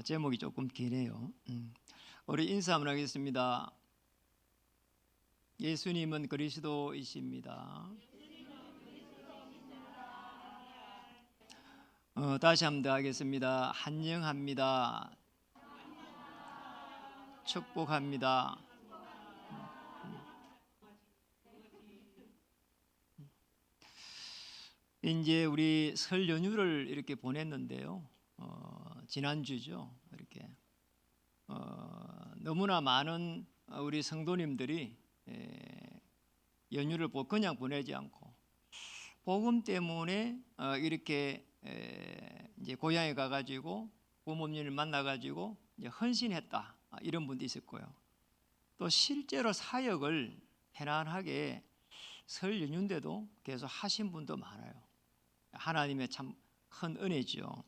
제목이 조금 기네요. 우리 인사 한번 하겠습니다. 예수님은 그리스도이십니다. 다시 한번 더 하겠습니다. 환영합니다. 축복합니다. 이제 우리 설 연휴를 이렇게 보냈는데요. 지난주죠. 이렇게 너무나 많은 우리 성도님들이 연휴를 그냥 보내지 않고 복음 때문에 이렇게 이제 고향에 가가지고 부모님을 만나가지고 이제 헌신했다, 이런 분도 있을 거예요. 또 실제로 사역을 편안하게 설 연휴인데도 계속 하신 분도 많아요. 하나님의 참 큰 은혜죠.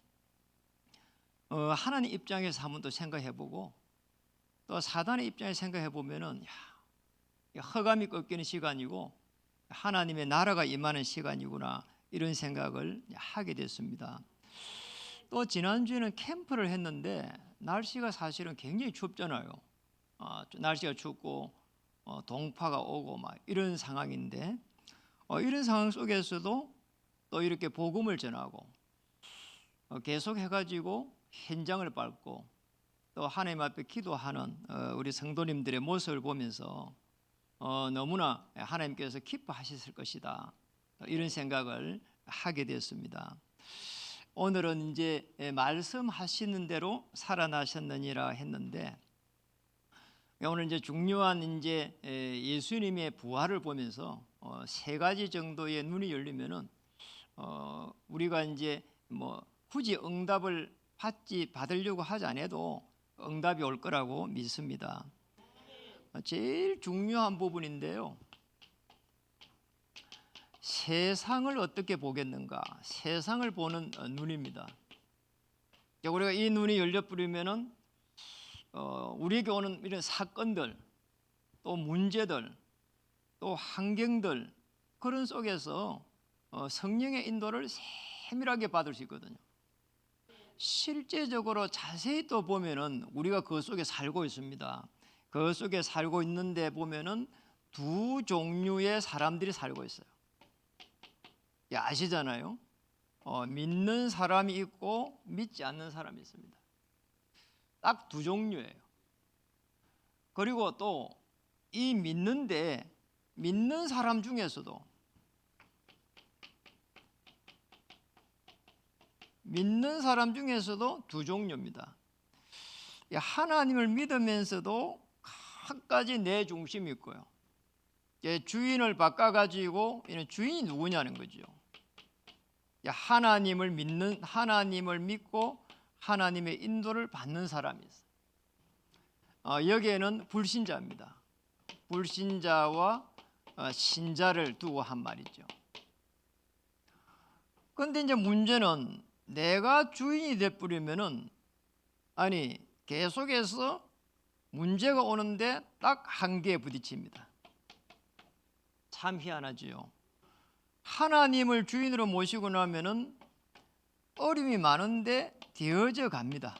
하나님 입장에서 한번 또 생각해보고 또 사단의 입장에서 생각해보면은 허감이 꺾이는 시간이고 하나님의 나라가 임하는 시간이구나, 이런 생각을 하게 됐습니다. 또 지난주에는 캠프를 했는데 날씨가 사실은 굉장히 춥잖아요. 날씨가 춥고 동파가 오고 막 이런 상황인데 이런 상황 속에서도 또 이렇게 복음을 전하고 계속 해가지고 현장을 밟고 또 하나님 앞에 기도하는 우리 성도님들의 모습을 보면서 너무나 하나님께서 기뻐하셨을 것이다, 이런 생각을 하게 되었습니다. 오늘은 이제 말씀하시는 대로 살아나셨느니라 했는데, 오늘 이제 중요한 이제 예수님의 부활을 보면서 세 가지 정도의 눈이 열리면은 우리가 이제 뭐 굳이 응답을 받으려고 하지 않아도 응답이 올 거라고 믿습니다. 제일 중요한 부분인데요. 세상을 어떻게 보겠는가? 세상을 보는 눈입니다. 우리가 이 눈이 열려버리면은 우리에게 오는 이런 사건들, 또 문제들, 또 환경들, 그런 속에서 성령의 인도를 세밀하게 받을 수 있거든요. 실제적으로 자세히 또 보면은 우리가 그 속에 살고 있습니다. 그 속에 살고 있는데 보면은 두 종류의 사람들이 살고 있어요. 아시잖아요. 믿는 사람이 있고 믿지 않는 사람이 있습니다. 딱 두 종류예요. 그리고 또 이 믿는 사람 중에서도 두 종류입니다. 하나님을 믿으면서도 각가지 내 중심이 있고요. 주인을 바꿔가지고 주인이 누구냐는 거죠. 하나님을 믿고 하나님의 인도를 받는 사람이 있어요. 여기에는 불신자입니다. 불신자와 신자를 두고 한 말이죠. 그런데 이제 문제는 내가 주인이 돼버리면은 계속해서 문제가 오는데 딱 한계에 부딪힙니다. 참 희한하지요. 하나님을 주인으로 모시고 나면은 어려움이 많은데 되어져 갑니다.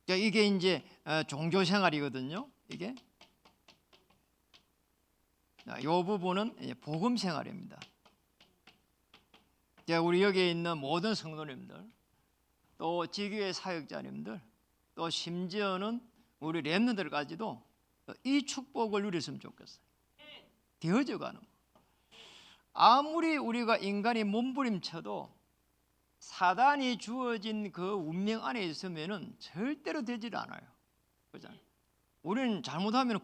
이게 이제 종교 생활이거든요. 이게 이 부분은 복음 생활입니다. 우리 여기에 있는 모든 성도님들, 또 지교회 사역자님들, 또 심지어는 우리 렘넌트들까지도 이 축복을 누렸으면 좋겠어요. 되어져 가는 거. 아무리 우리가 인간이 몸부림쳐도 사단이 주어진 그 운명 안에 있으면은 절대로 되질 않아요. 그렇잖아요. 우리는 잘못하면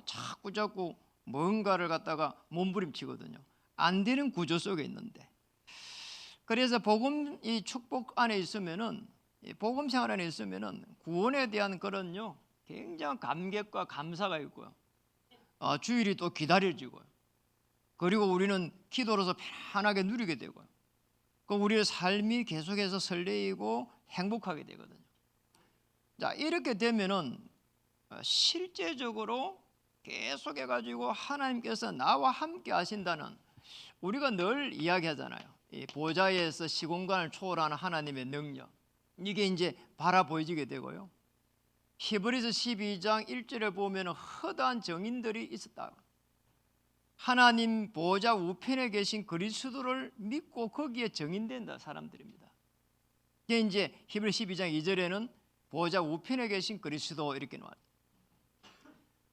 자꾸 뭔가를 갖다가 몸부림치거든요. 안 되는 구조 속에 있는데, 그래서 복음 이 축복 안에 있으면은, 복음 생활 안에 있으면은 구원에 대한 그런 굉장한 감격과 감사가 있고요. 주일이 또 기다려지고요. 그리고 우리는 기도로서 편안하게 누리게 되고요. 우리의 삶이 계속해서 설레이고 행복하게 되거든요. 이렇게 되면은 실제적으로 계속해가지고 하나님께서 나와 함께 하신다는, 우리가 늘 이야기하잖아요. 이 보좌에서 시공간을 초월하는 하나님의 능력, 이게 이제 바라 보여지게 되고요. 히브리서 12장 1절에 보면 허다한 정인들이 있었다. 하나님 보좌 우편에 계신 그리스도를 믿고 거기에 정인된다 사람들입니다. 이게 이제 히브리 12장 2절에는 보좌 우편에 계신 그리스도 이렇게 나와요.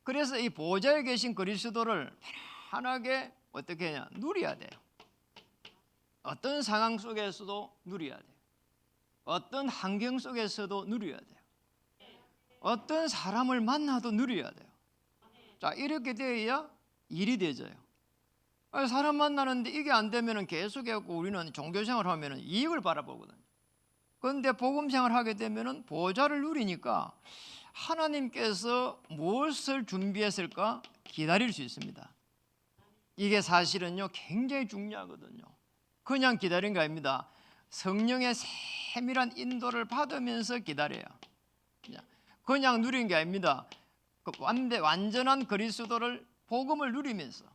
그래서 이 보좌에 계신 그리스도를 편안하게 어떻게 하냐 누려야 돼요. 어떤 상황 속에서도 누려야 돼요. 어떤 환경 속에서도 누려야 돼요. 어떤 사람을 만나도 누려야 돼요. 자, 이렇게 되어야 일이 되져요. 사람 만나는데 이게 안 되면 계속해서 우리는 종교생활을 하면 이익을 바라보거든요. 그런데 복음생활을 하게 되면 보좌를 누리니까 하나님께서 무엇을 준비했을까 기다릴 수 있습니다. 이게 사실은요 굉장히 중요하거든요. 그냥 기다린 게 아닙니다. 성령의 세밀한 인도를 받으면서 기다려요. 그냥 누린 게 아닙니다. 완전한 그리스도를 복음을 누리면서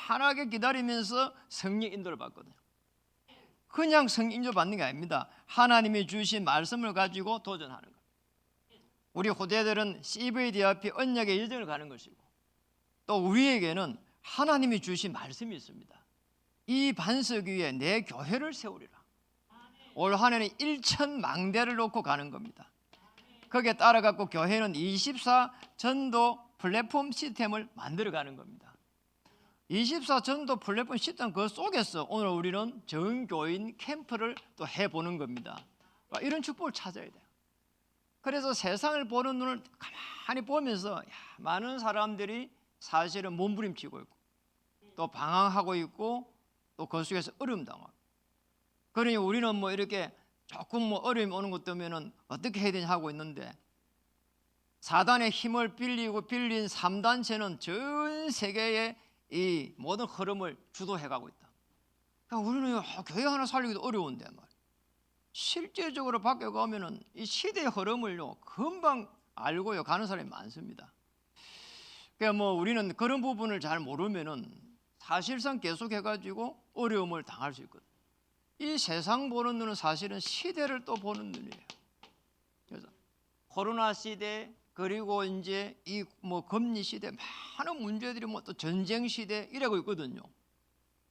편안하게 기다리면서 성령 인도를 받거든요. 그냥 성령 인도 받는 게 아닙니다. 하나님이 주신 말씀을 가지고 도전하는 거예요. 우리 후대들은 CVDIP 언약의 여정을 가는 것이고 또 우리에게는 하나님이 주신 말씀이 있습니다. 이 반석 위에 내 교회를 세우리라. 올 한 해는 1,000망대를 놓고 가는 겁니다. 거기에 따라갖고 교회는 24 전도 플랫폼 시스템을 만들어가는 겁니다. 24 전도 플랫폼 시스템 그 속에서 오늘 우리는 정교인 캠프를 또 해보는 겁니다. 이런 축복을 찾아야 돼요. 그래서 세상을 보는 눈을 가만히 보면서 많은 사람들이 사실은 몸부림치고 있고 또 방황하고 있고 또 그 속에서 어려움 당하고 그러니 우리는 뭐 이렇게 조금 뭐 어려움이 오는 것 때문에 어떻게 해야 되냐 하고 있는데 사단의 힘을 빌린 3단체는 전 세계의 이 모든 흐름을 주도해가고 있다. 그러니까 우리는 교회 하나 살리기도 어려운데 말이야. 실제적으로 밖에 가면은 이 시대의 흐름을요 금방 알고요 가는 사람이 많습니다. 그러니까 뭐 우리는 그런 부분을 잘 모르면은 사실상 계속해가지고 어려움을 당할 수 있거든. 이 세상 보는 눈은 사실은 시대를 또 보는 눈이에요. 그래서 코로나 시대 그리고 이제 이 뭐 금리 시대 많은 문제들이 뭐 또 전쟁 시대 이러고 있거든요.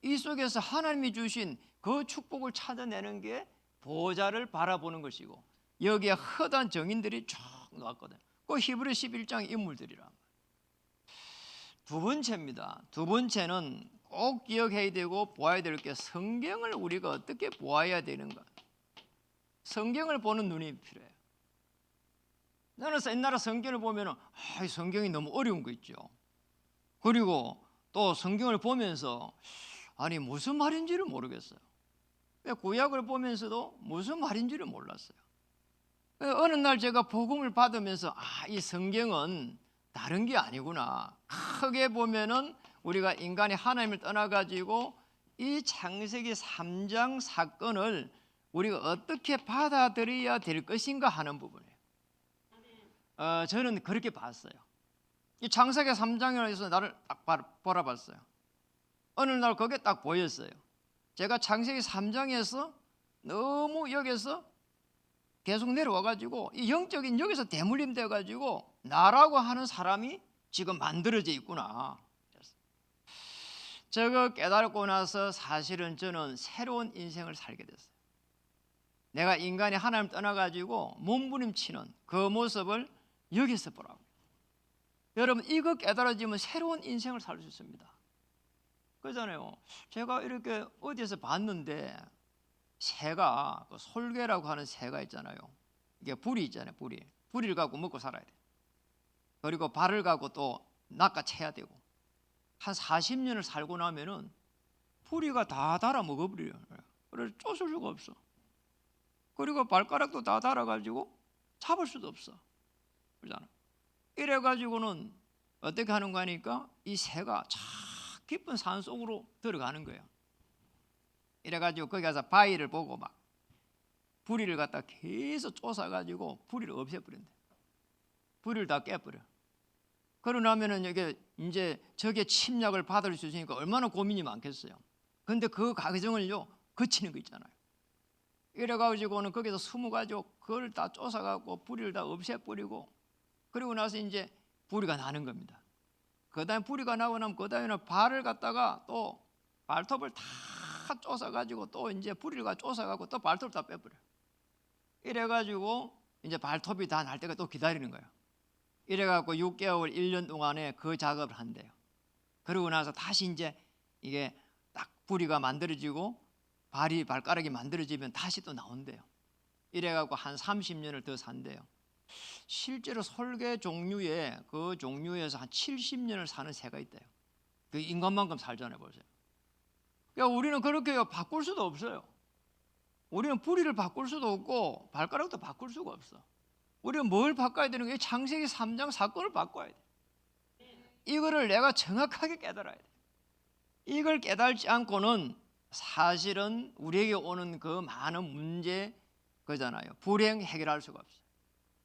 이 속에서 하나님이 주신 그 축복을 찾아내는 게 보좌를 바라보는 것이고 여기에 허다한 정인들이 쫙 나왔거든요. 그 히브리 11장 인물들이라. 두 번째입니다. 두 번째는 꼭 기억해야 되고 보아야 될 게 성경을 우리가 어떻게 보아야 되는가. 성경을 보는 눈이 필요해요. 나는 옛날에 성경을 보면 이 성경이 너무 어려운 거 있죠. 그리고 또 성경을 보면서 아니 무슨 말인지를 모르겠어요. 구약을 보면서도 무슨 말인지를 몰랐어요. 어느 날 제가 복음을 받으면서 이 성경은 다른 게 아니구나. 크게 보면은 우리가 인간이 하나님을 떠나가지고 이 창세기 3장 사건을 우리가 어떻게 받아들여야 될 것인가 하는 부분이에요. 저는 그렇게 봤어요. 이 창세기 3장에서 나를 딱 바라봤어요. 어느 날 그게 딱 보였어요. 제가 창세기 3장에서 너무 여기서 계속 내려와가지고 이 영적인 여기서 대물림 돼가지고 나라고 하는 사람이 지금 만들어져 있구나. 저거 깨달고 나서 사실은 저는 새로운 인생을 살게 됐어요. 내가 인간이 하나님 떠나가지고 몸부림치는 그 모습을 여기서 보라고. 여러분 이거 깨달아지면 새로운 인생을 살 수 있습니다. 그러잖아요. 제가 이렇게 어디에서 봤는데 새가 솔개라고 하는 새가 있잖아요. 이게 불이 있잖아요. 불이를 갖고 먹고 살아야 돼. 그리고 발을 갖고 또 낚아채야 되고 한 40년을 살고 나면은 부리가 다 달아 먹어버려요. 그래서 쫓을 수가 없어. 그리고 발가락도 다 달아가지고 잡을 수도 없어. 그러잖아. 이래가지고는 어떻게 하는 거 하니까 이 새가 참 깊은 산 속으로 들어가는 거예요. 이래가지고 거기 가서 바위를 보고 막 부리를 갖다 계속 쫓아가지고 부리를 없애버린대. 부리를 다 깨버려. 그러고 나면은 이게 이제 적의 침략을 받을 수 있으니까 얼마나 고민이 많겠어요. 근데 그 과정을요 거치는 거 있잖아요. 이래가지고는 거기서 숨어가지고 그걸 다 쫓아가고 뿌리를 다 없애버리고, 그리고 나서 이제 뿌리가 나는 겁니다. 그 다음에 뿌리가 나고 나면 그 다음에는 발을 갖다가 또 발톱을 다 쫓아가지고 또 이제 뿌리를 쫓아가고 또 발톱을 다 빼버려요. 이래가지고 이제 발톱이 다 날 때가 또 기다리는 거예요. 이래갖고 6개월, 1년 동안에 그 작업을 한대요. 그러고 나서 다시 이제 이게 딱 뿌리가 만들어지고 발가락이 만들어지면 다시 또 나온대요. 이래갖고 한 30년을 더 산대요. 실제로 솔개 종류에 그 종류에서 한 70년을 사는 새가 있대요. 그 인간만큼 살잖아요, 보세요. 그러니까 우리는 그렇게 바꿀 수도 없어요. 우리는 뿌리를 바꿀 수도 없고 발가락도 바꿀 수가 없어. 우리는 뭘 바꿔야 되는 거예요? 창세기 3장 사건을 바꿔야 돼. 이거를 내가 정확하게 깨달아야 돼. 이걸 깨달지 않고는 사실은 우리에게 오는 그 많은 문제 그잖아요. 불행 해결할 수가 없어요.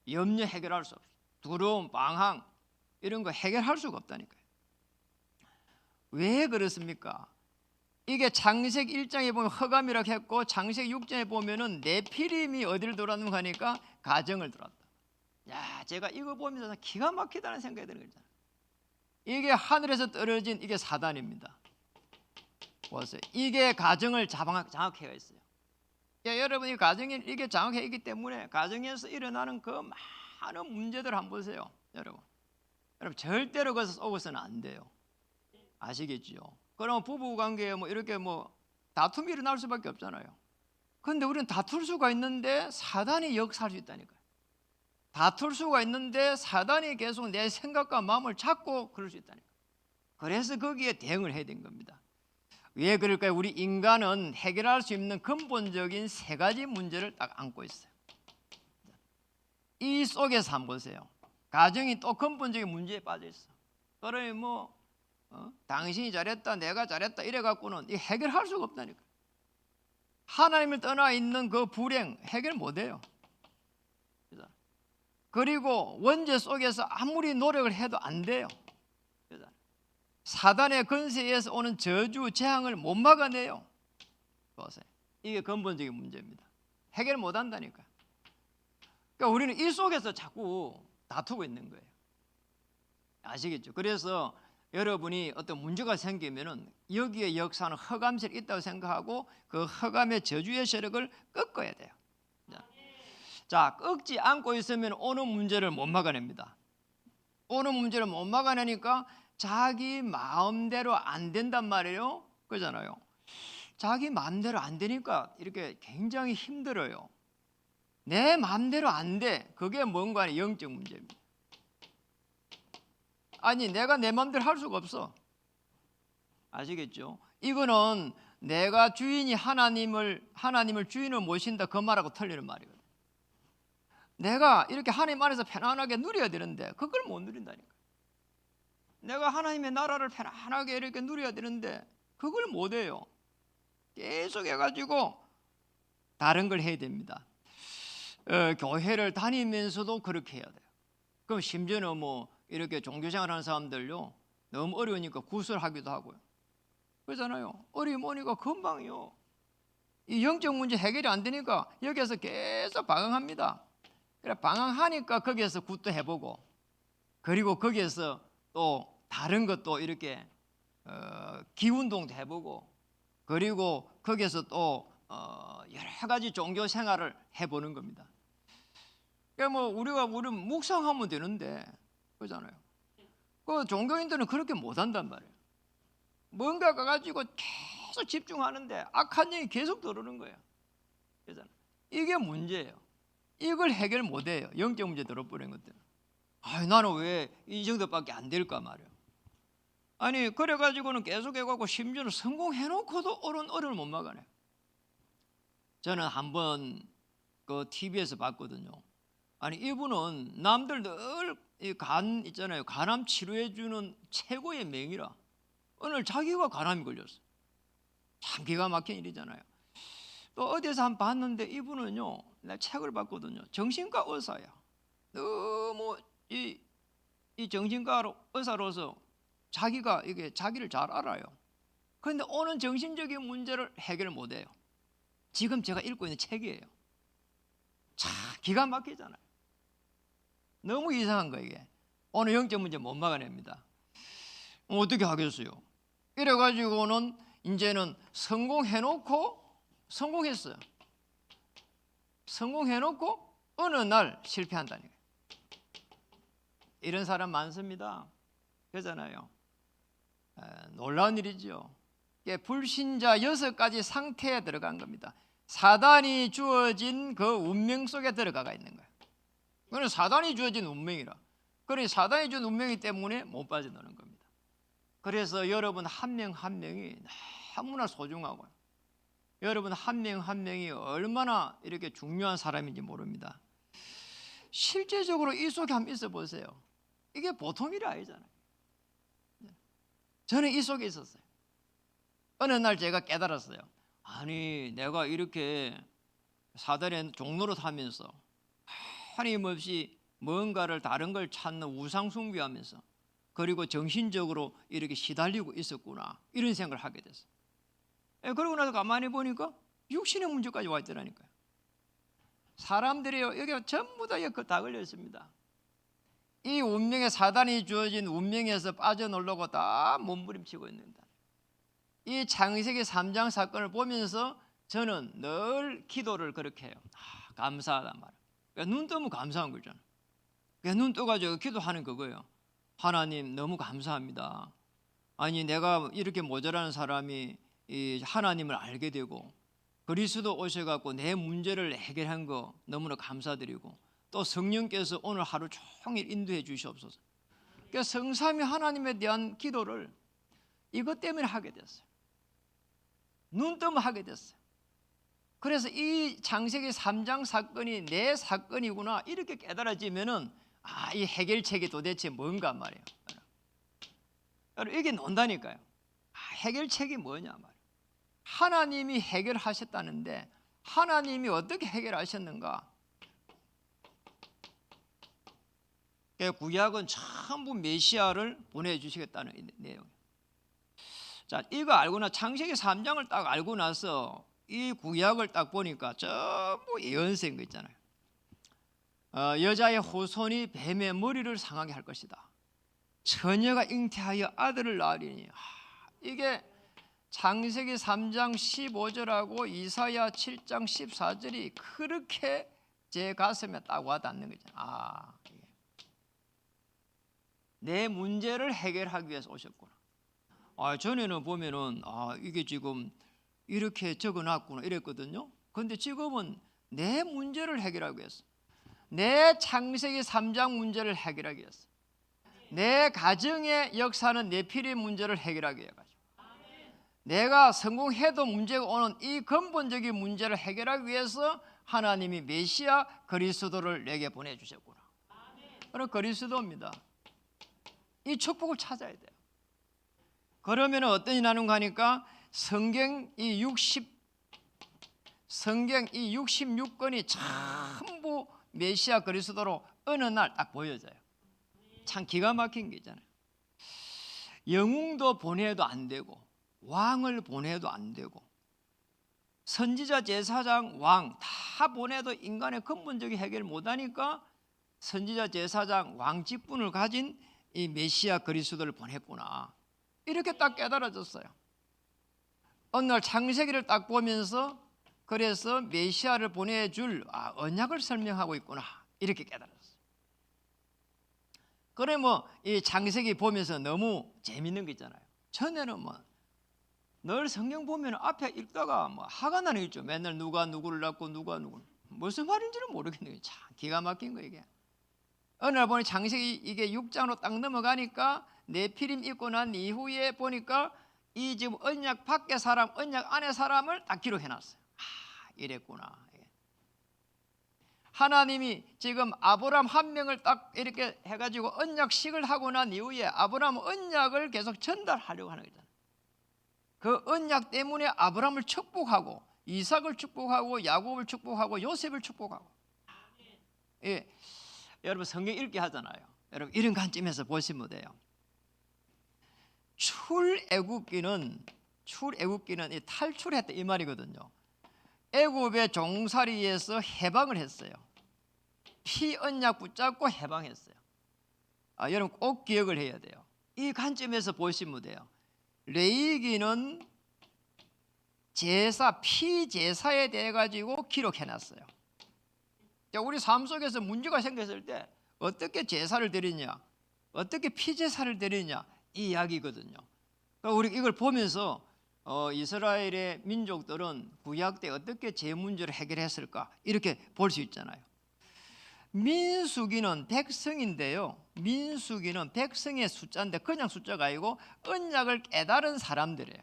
염려 해결할 수 없어요. 두려움, 방황 이런 거 해결할 수가 없다니까요. 왜 그렇습니까? 이게 창세기 1장에 보면 흑암이라고 했고 창세기 6장에 보면은 네피림이 어디를 돌았는가 하니까 가정을 돌았다. 야, 제가 이거 보면서 기가 막히다는 생각이 드는 거잖아요. 이게 하늘에서 떨어진 이게 사단입니다. 보세요. 이게 가정을 장악해 있어요. 야, 여러분 이 가정이 이게 장악해 있기 때문에 가정에서 일어나는 그 많은 문제들 한번 보세요. 여러분 절대로 그것을 속아서는 안 돼요. 아시겠죠? 그럼 부부관계에 뭐 이렇게 뭐 다툼이 일어날 수밖에 없잖아요. 그런데 우리는 다툴 수가 있는데 사단이 역사할 수 있다니까요. 다툴 수가 있는데 사단이 계속 내 생각과 마음을 잡고 그럴 수 있다니까요. 그래서 거기에 대응을 해야 된 겁니다. 왜 그럴까요? 우리 인간은 해결할 수 있는 근본적인 세 가지 문제를 딱 안고 있어요. 이 속에서 한번 보세요. 가정이 또 근본적인 문제에 빠져 있어. 그러니 뭐 당신이 잘했다 내가 잘했다 이래 갖고는 해결할 수가 없다니까. 하나님을 떠나 있는 그 불행 해결 못해요. 그리고 원죄 속에서 아무리 노력을 해도 안 돼요. 사단의 권세에서 오는 저주 재앙을 못 막아내요. 보세요. 이게 근본적인 문제입니다. 해결 못 한다니까. 그러니까 우리는 이 속에서 자꾸 다투고 있는 거예요. 아시겠죠? 그래서 여러분이 어떤 문제가 생기면은 여기에 역사는 흑암세력이 있다고 생각하고 그 흑암의 저주의 세력을 꺾어야 돼요. 자, 꺾지 않고 있으면 오는 문제를 못 막아냅니다. 오는 문제를 못 막아내니까 자기 마음대로 안 된단 말이에요. 그러잖아요. 자기 마음대로 안 되니까 이렇게 굉장히 힘들어요. 내 마음대로 안 돼. 그게 뭔가 영적 문제입니다. 아니 내가 내 마음대로 할 수가 없어. 아시겠죠? 이거는 내가 주인이 하나님을 주인을 모신다 그 말하고 틀리는 말이거든요. 내가 이렇게 하나님 안에서 편안하게 누려야 되는데 그걸 못 누린다니까. 내가 하나님의 나라를 편안하게 이렇게 누려야 되는데 그걸 못 해요. 계속 해가지고 다른 걸 해야 됩니다. 교회를 다니면서도 그렇게 해야 돼요. 그럼 심지어는 뭐 이렇게 종교생활하는 사람들요 너무 어려우니까 구설하기도 하고요. 그러잖아요. 어려우니까 금방요. 이 영적 문제 해결이 안 되니까 여기에서 계속 방황합니다. 그래 방황하니까 거기에서 굿도 해보고 그리고 거기에서 또 다른 것도 이렇게 기운동도 해보고 그리고 거기에서 또 여러 가지 종교 생활을 해보는 겁니다. 그러니까 뭐 우리가 묵상하면 되는데 그렇잖아요. 그 종교인들은 그렇게 못한단 말이에요. 뭔가 가지고 계속 집중하는데 악한 영이 계속 들어오는 거예요. 그렇잖아요. 이게 문제예요. 이걸 해결 못해요. 영적 문제 들어버린 것들. 나는 왜 이 정도밖에 안 될까 말이에요. 아니 그래가지고는 계속 해가고 심지어는 성공해놓고도 옳은 어려움을 못 막아내요. 저는 한번 그 TV에서 봤거든요. 아니 이분은 남들 늘 간 있잖아요. 간암 치료해 주는 최고의 명의라. 오늘 자기가 간암이 걸렸어. 참 기가 막힌 일이잖아요. 또 어디서 한번 봤는데 이분은요, 내가 책을 봤거든요. 정신과 의사야. 너무 이 정신과 의사로서 자기가 이게 자기를 잘 알아요. 그런데 오는 정신적인 문제를 해결 못해요. 지금 제가 읽고 있는 책이에요. 참 기가 막히잖아요. 너무 이상한 거 이게. 오늘 영적 문제 못 막아냅니다. 어떻게 하겠어요? 이래가지고는 이제는 성공했어요. 성공해놓고 어느 날 실패한다니까요. 이런 사람 많습니다. 그러잖아요. 놀라운 일이죠. 불신자 6가지 상태에 들어간 겁니다. 사단이 주어진 그 운명 속에 들어가 있는 거예요. 그건 사단이 주어진 운명이라. 그러니 사단이 준 운명이기 때문에 못 빠져나오는 겁니다. 그래서 여러분 한 명 한 명이 너무나 소중하고요. 여러분 한 명 한 명이 얼마나 이렇게 중요한 사람인지 모릅니다. 실제적으로 이 속에 한번 있어 보세요. 이게 보통 일이 아니잖아요. 저는 이 속에 있었어요. 어느 날 제가 깨달았어요. 아니 내가 이렇게 사단의 종로로 타면서 하나님없이 뭔가를 다른 걸 찾는 우상 숭배하면서 그리고 정신적으로 이렇게 시달리고 있었구나 이런 생각을 하게 됐어요. 그러고 나서 가만히 보니까 육신의 문제까지 와 있더라니까요. 사람들이요 여기 전부 다 걸려 있습니다. 이 운명에 사단이 주어진 운명에서 빠져나오려고 다 몸부림치고 있는다. 이 창세기 3장 사건을 보면서 저는 늘 기도를 그렇게 해요. 감사하단 말이에요. 그러니까 눈 뜨면 감사한 거잖아요. 그러니까 눈 떠가지고 기도하는 그거예요. 하나님 너무 감사합니다. 아니 내가 이렇게 모자라는 사람이 이 하나님을 알게 되고 그리스도 오셔갖고 내 문제를 해결한 거 너무나 감사드리고 또 성령께서 오늘 하루 종일 인도해 주시옵소서. 그러니까 성삼위 하나님에 대한 기도를 이것 때문에 하게 됐어요. 눈 뜨면 하게 됐어요. 그래서 이 창세기 3장 사건이 내 사건이구나 이렇게 깨달아지면은 이 해결책이 도대체 뭔가 말이에요. 여러분 이게 논다니까요. 해결책이 뭐냐 말이에요. 하나님이 해결하셨다는데 하나님이 어떻게 해결하셨는가? 구약은 전부 메시아를 보내주시겠다는 내용이에요. 자, 이거 알고 창세기 3장을 딱 알고 나서 이 구약을 딱 보니까 전부 예언서인 거 있잖아요. 여자의 후손이 뱀의 머리를 상하게 할 것이다. 처녀가 잉태하여 아들을 낳으리니. 이게 창세기 3장 15절하고 이사야 7장 14절이 그렇게 제 가슴에 딱 와닿는 거잖아요. 내 문제를 해결하기 위해서 오셨구나. 전에는 보면은 이게 지금 이렇게 적어놨구나 이랬거든요. 그런데 지금은 내 문제를 해결하기 위해서, 내 창세기 3장 문제를 해결하기 위해서, 내 가정의 역사는 내 필의 문제를 해결하기 위해 가지고, 내가 성공해도 문제가 오는 이 근본적인 문제를 해결하기 위해서 하나님이 메시아 그리스도를 내게 보내주셨구나. 그럼 그리스도입니다. 이 축복을 찾아야 돼요. 그러면 어떤 일이 나는가 하니까 성경 이 66권이 전부 메시아 그리스도로 어느 날 딱 보여져요. 참 기가 막힌 게 있잖아요. 영웅도 보내도 안 되고 왕을 보내도 안 되고 선지자 제사장 왕 다 보내도 인간의 근본적인 해결을 못하니까 선지자 제사장 왕 직분을 가진 이 메시아 그리스도를 보냈구나 이렇게 딱 깨달아졌어요. 어느 날 창세기를 딱 보면서 그래서 메시아를 보내줄 언약을 설명하고 있구나 이렇게 깨달았어요. 그래 이 창세기 보면서 너무 재밌는 게 있잖아요. 전에는 늘 성경 보면 앞에 읽다가 화가 나는 게 있죠. 맨날 누가 누구를 낳고 누가 누구를 무슨 말인지는 모르겠는 거예요. 참 기가 막힌 거 이게. 어느 날 보니 창세기 이게 6장으로 딱 넘어가니까 네피림 있고 난 이후에 보니까 이 지금 언약 밖의 사람, 언약 안의 사람을 딱 기록해놨어요. 이랬구나. 하나님이 지금 아브라함 한 명을 딱 이렇게 해가지고 언약식을 하고 난 이후에 아브라함 언약을 계속 전달하려고 하는 거잖아요. 그 언약 때문에 아브라함을 축복하고 이삭을 축복하고 야곱을 축복하고 요셉을 축복하고. 여러분 성경 읽기 하잖아요. 여러분 이런 관점에서 보시면 돼요. 출애굽기는 탈출했다 이 말이거든요. 애굽의 종살이에서 해방을 했어요. 피 언약 붙잡고 해방했어요. 여러분 꼭 기억을 해야 돼요. 이 관점에서 보시면 돼요. 레위기는 제사, 피제사에 대해 가지고 기록해놨어요. 우리 삶 속에서 문제가 생겼을 때 어떻게 제사를 드리냐, 어떻게 피제사를 드리냐, 이 이야기거든요. 그러니까 우리 이걸 보면서 이스라엘의 민족들은 구약 때 어떻게 제 문제를 해결했을까 이렇게 볼 수 있잖아요. 민수기는 백성인데요, 민수기는 백성의 숫자인데 그냥 숫자가 아니고 언약을 깨달은 사람들이에요.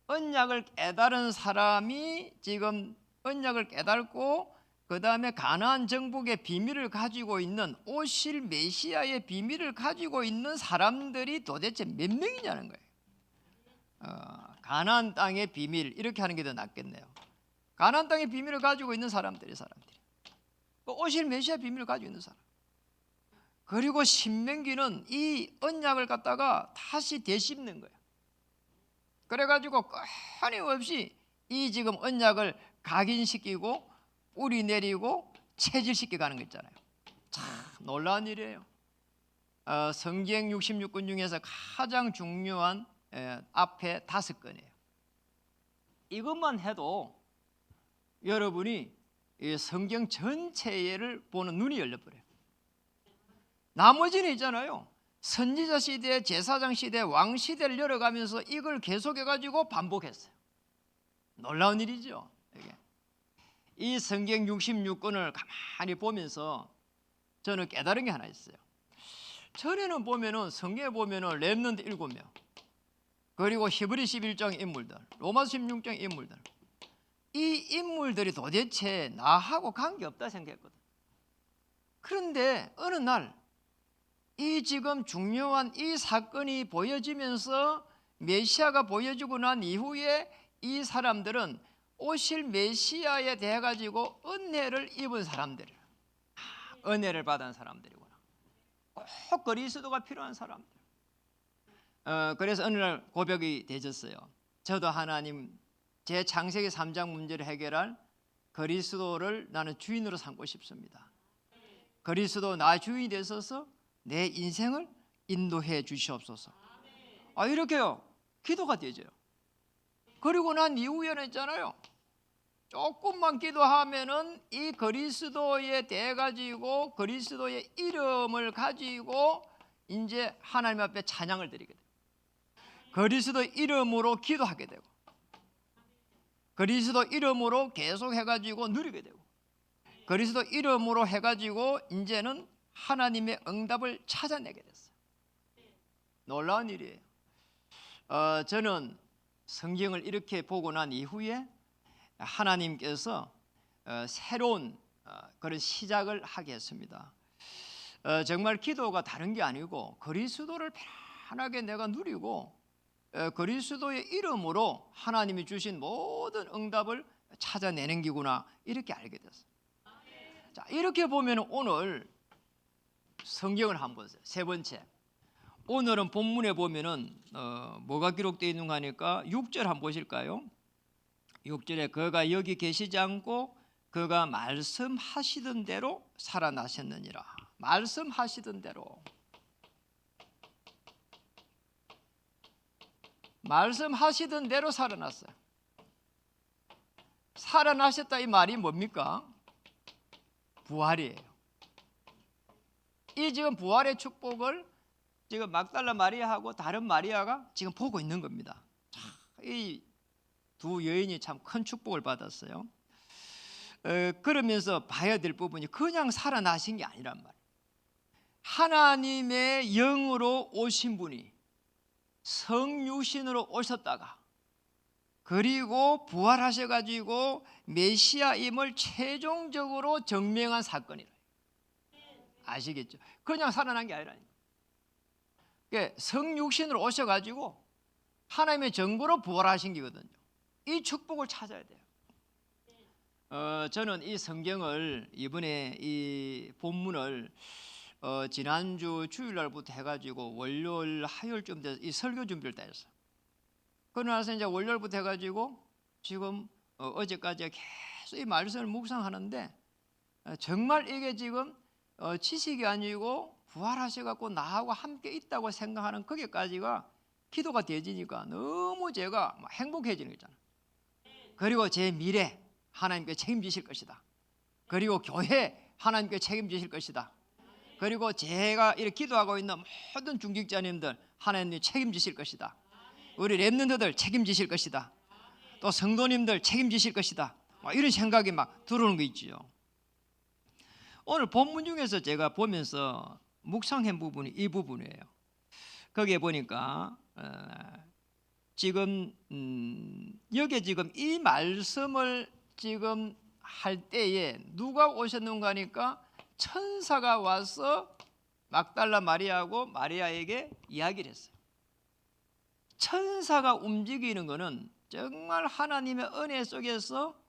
언약을 깨달은 사람이 지금 언약을 깨달고 그 다음에 가나안 정복의 비밀을 가지고 있는, 오실 메시아의 비밀을 가지고 있는 사람들이 도대체 몇 명이냐는 거예요. 가나안 땅의 비밀 이렇게 하는 게 더 낫겠네요. 가나안 땅의 비밀을 가지고 있는 사람들이 오실 메시아 비밀을 가지고 있는 사람. 그리고 신명기는 이 언약을 갖다가 다시 되씹는 거예요. 그래가지고 끊임없이 이 지금 언약을 각인시키고 뿌리 내리고 체질시켜 가는 거 있잖아요. 참 놀라운 일이에요. 성경 66권 중에서 가장 중요한 앞에 5건이에요. 이것만 해도 여러분이 이 성경 전체를 보는 눈이 열려버려요. 나머지는 있잖아요. 선지자 시대, 제사장 시대, 왕 시대를 열어가면서 이걸 계속해가지고 반복했어요. 놀라운 일이죠. 이게. 이 성경 66권을 가만히 보면서 저는 깨달은 게 하나 있어요. 전에는 보면은 성경에 보면은 렘넌트 7명, 그리고 히브리 11장 인물들, 로마서 16장 인물들, 이 인물들이 도대체 나하고 관계없다 생각했거든. 그런데 어느 날 이 지금 중요한 이 사건이 보여지면서 메시아가 보여지고 난 이후에 이 사람들은 오실 메시아에 대해 가지고 은혜를 입은 사람들이에요. 은혜를 받은 사람들이구나. 꼭 그리스도가 필요한 사람들. 그래서 어느 날 고백이 되졌어요. 저도 하나님, 제 창세기 3장 문제를 해결할 그리스도를 나는 주인으로 삼고 싶습니다. 그리스도 나 주인이 되셔서 내 인생을 인도해 주시옵소서. 이렇게요 기도가 되죠. 그리고 난 이후에는 있잖아요, 조금만 기도하면은 이 그리스도에 대해 가지고 그리스도의 이름을 가지고 이제 하나님 앞에 찬양을 드리게 돼요. 그리스도 이름으로 기도하게 되고 그리스도 이름으로 계속 해가지고 누리게 되고 그리스도 이름으로 해가지고 이제는 하나님의 응답을 찾아내게 됐어요. 놀라운 일이에요. 저는 성경을 이렇게 보고 난 이후에 하나님께서 새로운 그런 시작을 하게 했습니다. 정말 기도가 다른 게 아니고 그리스도를 편하게 내가 누리고 그리스도의 이름으로 하나님이 주신 모든 응답을 찾아내는 기구나, 이렇게 알게 됐어요. 자, 이렇게 보면 오늘 성경을 한번 보세요. 세 번째, 오늘은 본문에 보면은 뭐가 기록되어 있는 거 하니까 6절 한번 보실까요? 6절에 그가 여기 계시지 않고 그가 말씀하시던 대로 살아나셨느니라. 말씀하시던 대로, 말씀하시던 대로 살아났어요. 살아나셨다 이 말이 뭡니까? 부활이에요. 이 지금 부활의 축복을 지금 막달라 마리아하고 다른 마리아가 지금 보고 있는 겁니다. 이 두 여인이 참 큰 축복을 받았어요. 그러면서 봐야 될 부분이 그냥 살아나신 게 아니란 말이에요. 하나님의 영으로 오신 분이 성육신으로 오셨다가 그리고 부활하셔가지고 메시아임을 최종적으로 증명한 사건이라. 아시겠죠? 그냥 살아난 게 아니라니까. 성육신으로 오셔가지고 하나님의 정보로 부활하신 거거든요. 이 축복을 찾아야 돼요. 저는 이 성경을 이번에 이 본문을 지난주 주일날부터 해가지고 월요일, 화요일쯤 돼서 이 설교 준비를 다 했어요. 그러고 나서 이제 월요일부터 해가지고 지금 어제까지 계속 이 말씀을 묵상하는데 정말 이게 지금 지식이 아니고 부활하셔갖고 나하고 함께 있다고 생각하는 거기까지가 기도가 되지니까 너무 제가 행복해지는 거잖아요. 그리고 제 미래 하나님께 책임지실 것이다. 그리고 교회 하나님께 책임지실 것이다. 그리고 제가 이렇게 기도하고 있는 모든 중직자님들 하나님이 책임지실 것이다. 우리 렘넌트들 책임지실 것이다. 또 성도님들 책임지실 것이다. 이런 생각이 막 들어오는 거 있지요. 오늘 본문 중에서 제가 보면서 묵상한 부분이 이 부분이에요. 거기에 보니까 지금 여기에 지금 이 말씀을 지금 할 때에 누가 오셨는가 하니까 천사가 와서 막달라 마리아하고 마리아에게 이야기를 했어요. 천사가 움직이는 것은 정말 하나님의 은혜 속에서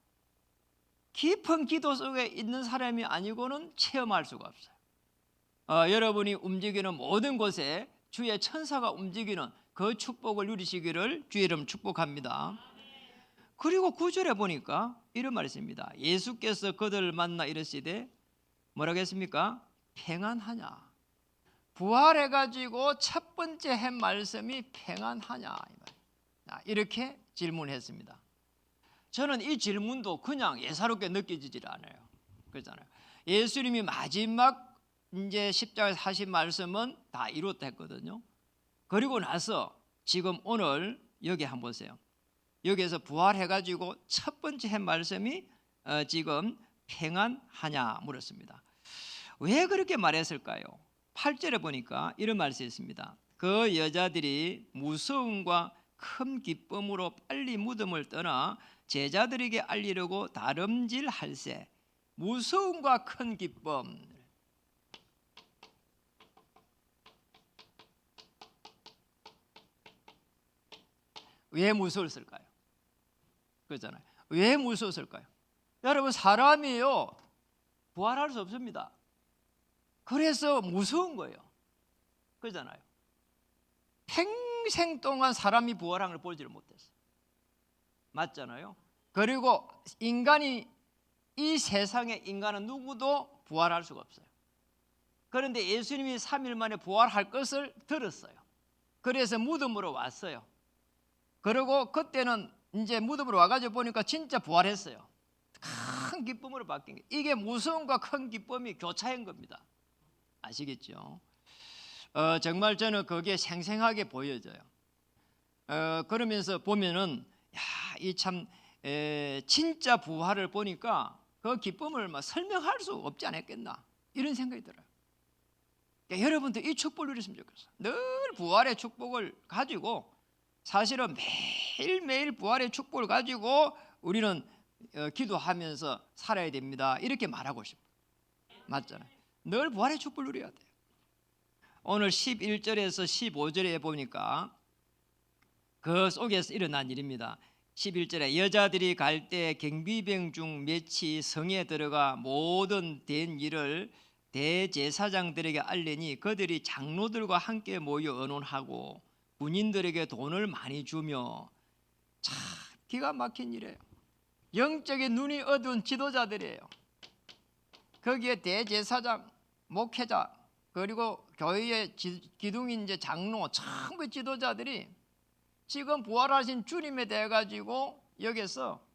깊은 기도 속에 있는 사람이 아니고는 체험할 수가 없어요. 여러분이 움직이는 모든 곳에 주의 천사가 움직이는 그 축복을 누리시기를 주의 이름 축복합니다. 그리고 9절에 보니까 이런 말이 있습니다. 예수께서 그들을 만나 이르시되 뭐라고 했습니까? 평안하냐. 부활해가지고 첫 번째 한 말씀이 평안하냐 이렇게 질문했습니다. 저는 이 질문도 그냥 예사롭게 느껴지질 않아요. 그렇잖아요. 예수님이 마지막 이제 십자가에서 하신 말씀은 다 이뤘다 했거든요. 그리고 나서 지금 오늘 여기 한번 보세요. 여기에서 부활해가지고 첫 번째 한 말씀이 지금 평안하냐 물었습니다. 왜 그렇게 말했을까요? 8절에 보니까 이런 말씀이 있습니다. 그 여자들이 무서움과 큰 기쁨으로 빨리 무덤을 떠나 제자들에게 알리려고 다름질할세. 무서움과 큰 기쁨. 왜 무서웠을까요? 그렇잖아요. 왜 무서웠을까요? 여러분 사람이요 부활할 수 없습니다. 그래서 무서운 거예요. 그렇잖아요. 평생 동안 사람이 부활한 걸 보지를 못했어요. 맞잖아요. 그리고 인간이 이 세상의 인간은 누구도 부활할 수가 없어요. 그런데 예수님이 3일 만에 부활할 것을 들었어요. 그래서 무덤으로 왔어요. 그리고 그때는 이제 무덤으로 와가지고 보니까 진짜 부활했어요. 큰 기쁨으로 바뀐 게 이게 무서움과 큰 기쁨이 교차한 겁니다. 아시겠죠? 정말 저는 그게 생생하게 보여져요. 그러면서 보면은 이 참 진짜 부활을 보니까 그 기쁨을 막 설명할 수 없지 않았겠나 이런 생각이 들어요. 그러니까 여러분도 이 축복을 누렸으면 좋겠어요. 늘 부활의 축복을 가지고 사실은 매일매일 부활의 축복을 가지고 우리는 기도하면서 살아야 됩니다. 이렇게 말하고 싶어요. 맞잖아요. 늘 부활의 축복을 누려야 돼요. 오늘 11절에서 15절에 보니까 그 속에서 일어난 일입니다. 11절에 여자들이 갈 때 경비병 중 몇이 성에 들어가 모든 된 일을 대제사장들에게 알리니 그들이 장로들과 함께 모여 의논하고 군인들에게 돈을 많이 주며 참 기가 막힌 일이에요. 영적인 눈이 어두운 지도자들이에요. 거기에 대제사장, 목회자 그리고 교회의 기둥인 이제 장로 전부 지도자들이 지금 부활하신 주님에 대해 가지고 여기서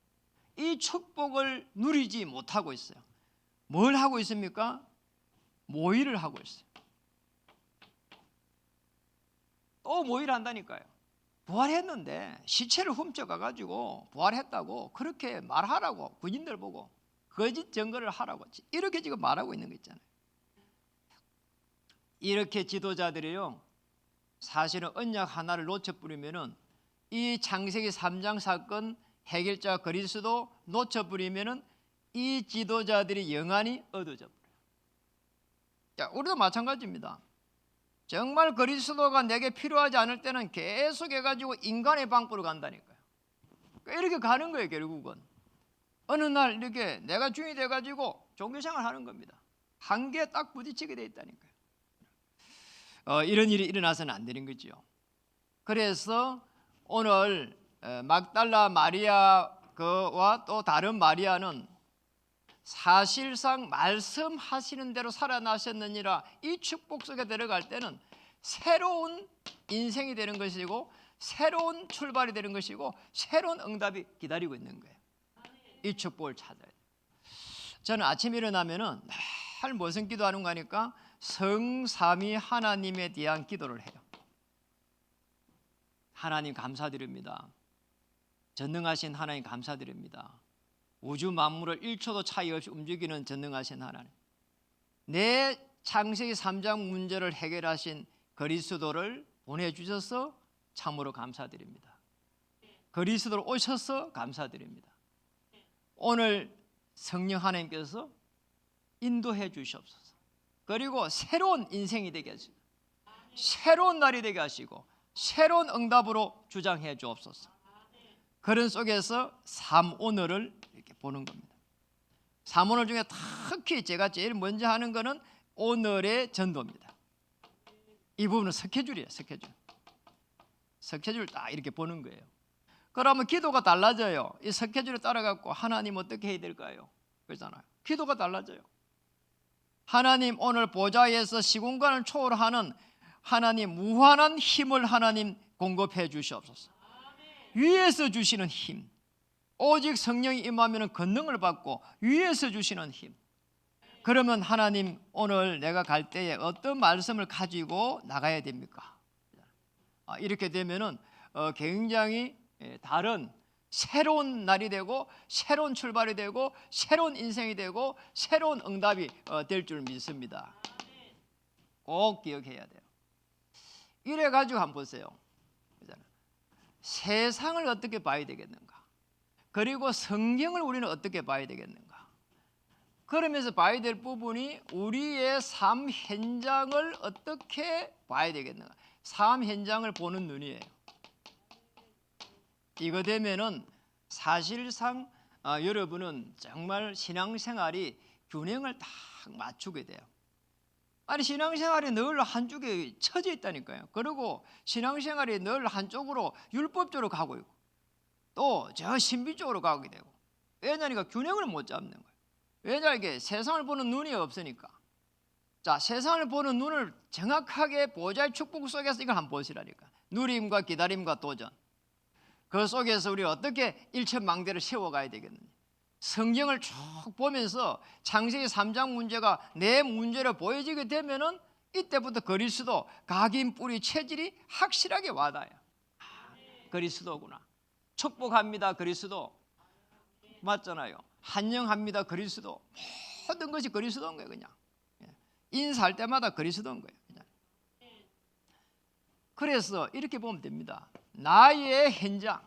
이 축복을 누리지 못하고 있어요. 뭘 하고 있습니까? 모의를 하고 있어요. 또 모의를 한다니까요. 부활했는데 시체를 훔쳐가 가지고 부활했다고 그렇게 말하라고 군인들 보고 거짓 증거를 하라고 이렇게 지금 말하고 있는 거 있잖아요. 이렇게 지도자들이요 사실은 언약 하나를 놓쳐버리면은 이 창세기 3장 사건 해결자 그리스도 놓쳐버리면은 이 지도자들이 영안이 어두워져 버려요. 자, 우리도 마찬가지입니다. 정말 그리스도가 내게 필요하지 않을 때는 계속 해가지고 인간의 방법으로 간다니까요. 이렇게 가는 거예요. 결국은 어느 날 이렇게 내가 주인이 돼가지고 종교생활 하는 겁니다. 한계에 딱 부딪히게 돼 있다니까요. 이런 일이 일어나서는 안 되는 거죠. 그래서 오늘 막달라 마리아 그와 또 다른 마리아는 사실상 말씀하시는 대로 살아나셨느니라 이 축복 속에 들어갈 때는 새로운 인생이 되는 것이고 새로운 출발이 되는 것이고 새로운 응답이 기다리고 있는 거예요. 이 축복을 찾아야 돼요. 저는 아침에 일어나면은 늘 무슨 기도하는 거 하니까 성삼위 하나님에 대한 기도를 해요. 하나님 감사드립니다. 전능하신 하나님 감사드립니다. 우주 만물을 1초도 차이 없이 움직이는 전능하신 하나님, 내 창세기 3장 문제를 해결하신 그리스도를 보내주셔서 참으로 감사드립니다. 그리스도로 오셔서 감사드립니다. 오늘 성령 하나님께서 인도해 주시옵소서. 그리고 새로운 인생이 되게 하시고 새로운 날이 되게 하시고 새로운 응답으로 주장해 주옵소서. 그런 속에서 삼오늘을 이렇게 보는 겁니다. 삼오늘 중에 특히 제가 제일 먼저 하는 것은 오늘의 전도입니다. 이 부분은 스케줄이에요. 스케줄 딱 이렇게 보는 거예요. 그러면 기도가 달라져요. 이 스케줄에 따라갖고 하나님 어떻게 해야 될까요? 그러잖아요. 기도가 달라져요. 하나님 오늘 보좌에서 시공간을 초월하는 하나님 무한한 힘을 하나님 공급해 주시옵소서. 위에서 주시는 힘, 오직 성령이 임하면 권능을 받고 위에서 주시는 힘. 그러면 하나님 오늘 내가 갈 때에 어떤 말씀을 가지고 나가야 됩니까? 이렇게 되면은 굉장히 다른 새로운 날이 되고 새로운 출발이 되고 새로운 인생이 되고 새로운 응답이 될 줄 믿습니다. 꼭 기억해야 돼요. 이래 가지고 한번 보세요. 세상을 어떻게 봐야 되겠는가? 그리고 성경을 우리는 어떻게 봐야 되겠는가? 그러면서 봐야 될 부분이 우리의 삶 현장을 어떻게 봐야 되겠는가? 삶 현장을 보는 눈이에요. 이거 되면은 사실상 여러분은 정말 신앙생활이 균형을 딱 맞추게 돼요. 아니 신앙생활이 늘 한쪽에 처져 있다니까요. 그리고 신앙생활이 늘 한쪽으로 율법적으로 가고 있고 또 저 신비 쪽으로 가게 되고. 왜냐니까 균형을 못 잡는 거예요. 왜냐 이게 세상을 보는 눈이 없으니까. 자, 세상을 보는 눈을 정확하게 보좌의 축복 속에서 이걸 한번 보시라니까. 누림과 기다림과 도전. 그 속에서 우리 어떻게 일천망대를 세워가야 되겠느냐. 성경을 쭉 보면서 창세기 3장 문제가 내 문제로 보여지게 되면은 이때부터 그리스도 각인 뿌리 체질이 확실하게 와닿아요. 그리스도구나. 축복합니다. 그리스도. 맞잖아요. 환영합니다. 그리스도. 모든 것이 그리스도인 거예요. 그냥 인사할 때마다 그리스도인 거예요. 그냥. 그래서 이렇게 보면 됩니다. 나의 현장.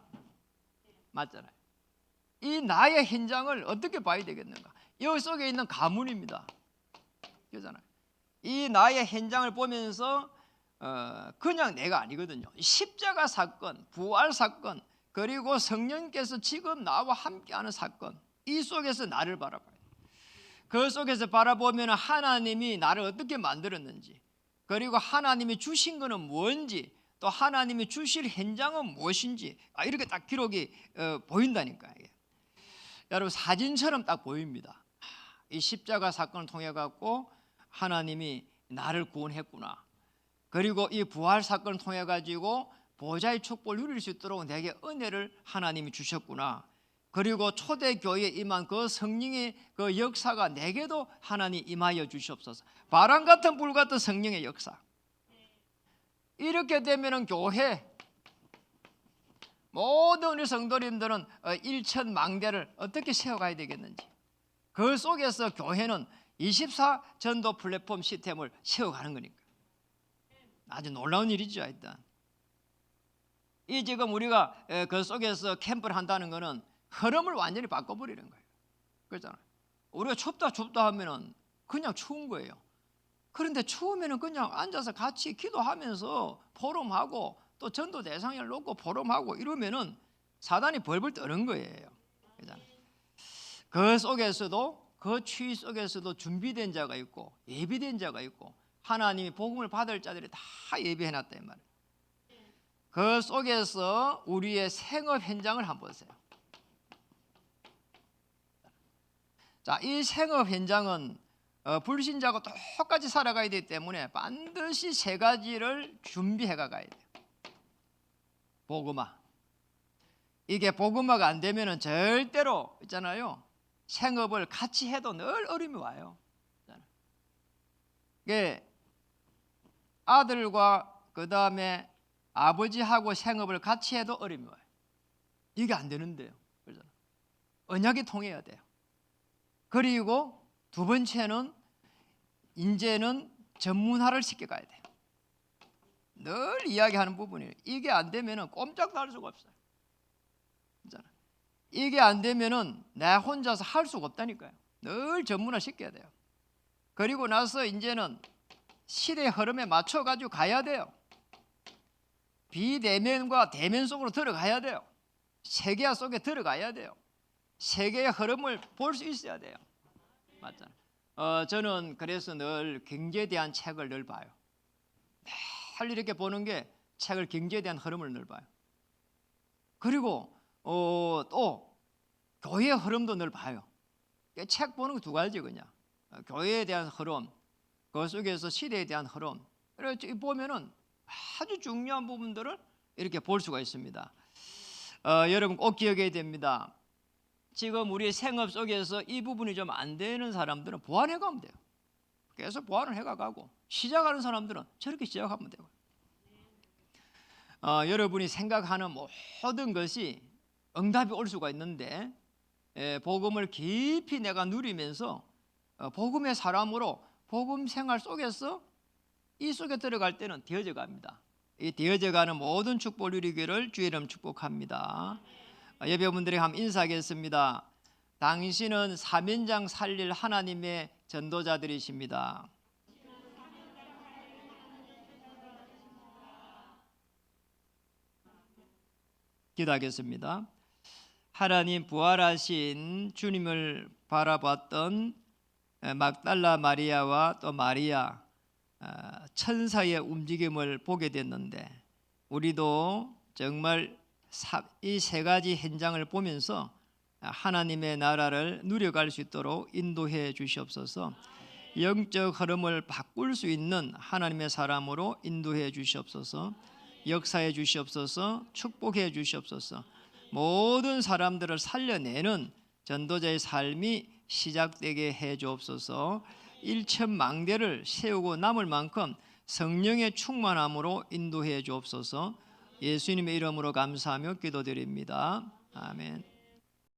맞잖아요. 이 나의 현장을 어떻게 봐야 되겠는가? 여기 속에 있는 가문입니다. 그렇잖아요. 이 나의 현장을 보면서 그냥 내가 아니거든요. 십자가 사건, 부활 사건, 그리고 성령께서 지금 나와 함께하는 사건, 이 속에서 나를 바라봐요. 그 속에서 바라보면 하나님이 나를 어떻게 만들었는지, 그리고 하나님이 주신 것은 뭔지, 또 하나님이 주실 현장은 무엇인지 이렇게 딱 기록이 보인다니까요. 여러분 사진처럼 딱 보입니다. 이 십자가 사건을 통해 갖고 하나님이 나를 구원했구나. 그리고 이 부활 사건을 통해 가지고 보좌의 축복을 누릴 수 있도록 내게 은혜를 하나님이 주셨구나. 그리고 초대교회에 임한 그 성령의 그 역사가 내게도 하나님 임하여 주시옵소서. 바람 같은 불 같은 성령의 역사. 이렇게 되면은 교회 모든 우리 성도님들은 일천망대를 어떻게 세워가야 되겠는지, 그 속에서 교회는 24 전도 플랫폼 시스템을 세워가는 거니까 아주 놀라운 일이죠. 일단 이 지금 우리가 그 속에서 캠프를 한다는 것은 흐름을 완전히 바꿔버리는 거예요. 그렇잖아요. 우리가 춥다 하면은 그냥 추운 거예요. 그런데 추우면은 그냥 앉아서 같이 기도하면서 포럼하고 또 전도 대상을 놓고 포럼하고 이러면은 사단이 벌벌 떠는 거예요. 그렇잖아요. 그 속에서도 그 추위 속에서도 준비된 자가 있고 예비된 자가 있고 하나님이 복음을 받을 자들이 다 예비해놨다 이 말이에요. 그 속에서 우리의 생업 현장을 한번 보세요. 자, 이 생업 현장은 불신자가 똑같이 살아가야 되기 때문에 반드시 세 가지를 준비해가 가야 돼요. 복음화. 이게 복음화가 안 되면은 절대로 있잖아요. 생업을 같이 해도 늘 어려움이 와요. 이게 아들과 그 다음에 아버지하고 생업을 같이 해도 어려움이 와요. 이게 안 되는데요. 그렇잖아요. 언약이 통해야 돼요. 그리고 두 번째는 이제는 전문화를 시켜가야 돼요. 늘 이야기하는 부분이에요. 이게 안 되면은 꼼짝도 할 수가 없어요. 그렇잖아요. 이게 안 되면은 나 혼자서 할 수가 없다니까요. 늘 전문화 시켜야 돼요. 그리고 나서 이제는 시대의 흐름에 맞춰 가지고 가야 돼요. 비대면과 대면 속으로 들어가야 돼요. 세계화 속에 들어가야 돼요. 세계의 흐름을 볼 수 있어야 돼요. 맞잖아요. 저는 그래서 늘 경제에 대한 책을 늘 봐요. 늘 이렇게 보는 게 책을 경제에 대한 흐름을 늘 봐요. 그리고 또 교회의 흐름도 늘 봐요. 책 보는 거 두 가지 그냥. 교회에 대한 흐름, 그 속에서 시대에 대한 흐름. 그래서 보면은 아주 중요한 부분들을 이렇게 볼 수가 있습니다. 여러분 꼭 기억해야 됩니다. 지금 우리 생업 속에서 이 부분이 좀 안 되는 사람들은 보완해 가면 돼요. 계속 보완을 해가고 시작하는 사람들은 저렇게 시작하면 돼요. 여러분이 생각하는 모든 것이 응답이 올 수가 있는데 복음을 깊이 내가 누리면서 복음의 사람으로 복음 생활 속에서 이 속에 들어갈 때는 되어져 갑니다. 이 되어져 가는 모든 축복을 누리기를 주의 이름 축복합니다. 예배분들에게 한번 인사하겠습니다. 당신은 사면장 살릴 하나님의 전도자들이십니다. 기도하겠습니다. 하나님, 부활하신 주님을 바라봤던 막달라 마리아와 또 마리아 천사의 움직임을 보게 됐는데 우리도 정말 이 세 가지 현장을 보면서 하나님의 나라를 누려갈 수 있도록 인도해 주시옵소서. 영적 흐름을 바꿀 수 있는 하나님의 사람으로 인도해 주시옵소서. 역사해 주시옵소서. 축복해 주시옵소서. 모든 사람들을 살려내는 전도자의 삶이 시작되게 해 주옵소서. 일천망대를 세우고 남을 만큼 성령의 충만함으로 인도해 주옵소서. 예수님의 이름으로 감사하며 기도드립니다. 아멘.